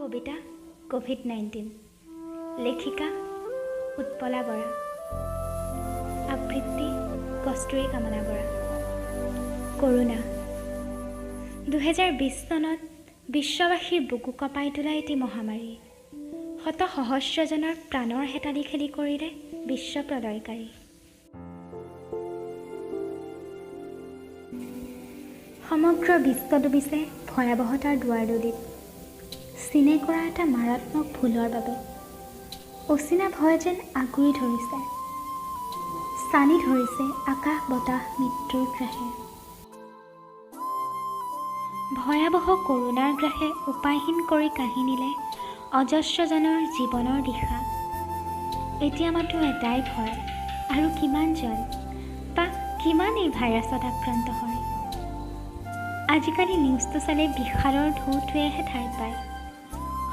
কবিতা COVID-19 লেখিকা উৎপলা বৰা আবৃত্তি কস্তুৰী কামনা বৰা কৰোনা 2020 চনত বিশ্ববাসীৰ বুকু কঁপাই তোলা এটি মহামাৰী শত সহস্ৰজনৰ প্ৰাণৰ হেতালি খেলি কৰিলে বিশ্ব প্ৰলয়কাৰী সমগ্ৰ বিশ্ব ডুবিছে ভয়াৱহতাৰ দুৱাৰদলিত চিনে কৰা এটা মাৰাত্মক ভুলৰ বাবে অচিনা ভয় যেন আগুৰি ধৰিছে চানি ধৰিছে আকাশ বতাহ মৃত্যুৰ গ্ৰাহে ভয়াৱহ কৰোনাৰ গ্ৰাহে উপায়হীন কৰি কাঢ়ি নিলে অজস্ৰজনৰ জীৱনৰ দিশা এতিয়া মাত্ৰ এটাই ভয় আৰু কিমানজন বা কিমান এই ভাইৰাছত আক্ৰান্ত হয় আজিকালি নিউজটো চালে বিষাদৰ ঢৌটোৱেহে ঠাই পায়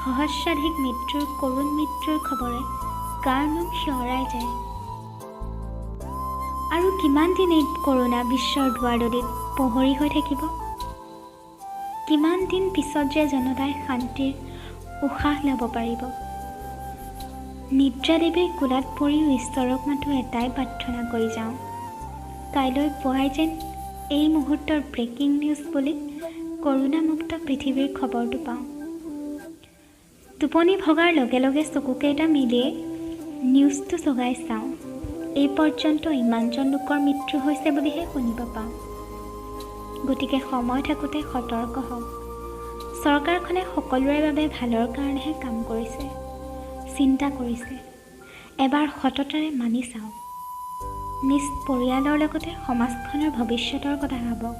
সহস্ৰাধিক মৃত্যুৰ কৰুণ মৃত্যুৰ খবৰে গাৰ নোম শিয়ৰাই যায় আৰু কিমান দিন এই কৰোনা বিশ্বৰ দুৱাৰদলিত প্ৰহৰী হৈ থাকিব কিমান দিন পিছত যে জনতাই শান্তিৰ উশাহ ল'ব পাৰিব নিদ্ৰাদেৱীৰ কোলাত পৰিও ঈশ্বৰক মাথো এটাই প্ৰাৰ্থনা কৰি যাওঁ কাইলৈ পুৱাই যেন এই মুহূৰ্তৰ ব্ৰেকিং নিউজ বুলি কৰোনামুক্ত পৃথিৱীৰ খবৰটো পাওঁ টোপনি ভগাৰ লগে লগে চকুকেইটা মিলিয়ে নিউজটো জগাই চাওঁ এই পৰ্যন্ত ইমানজন লোকৰ মৃত্যু হৈছে বুলিহে শুনিব পাওঁ গতিকে সময় থাকোঁতে সতৰ্ক হওক চৰকাৰখনে সকলোৰে বাবে ভালৰ কাৰণেহে কাম কৰিছে চিন্তা কৰিছে এবাৰ সততাৰে মানি চাওক নিজ পৰিয়ালৰ লগতে সমাজখনৰ ভৱিষ্যতৰ কথা ভাবক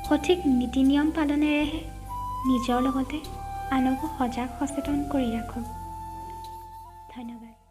সঠিক নীতি নিয়ম পালনেৰেহে নিজৰ লগতে আনকো সজাগ সচেতন কৰি ৰাখক ধন্যবাদ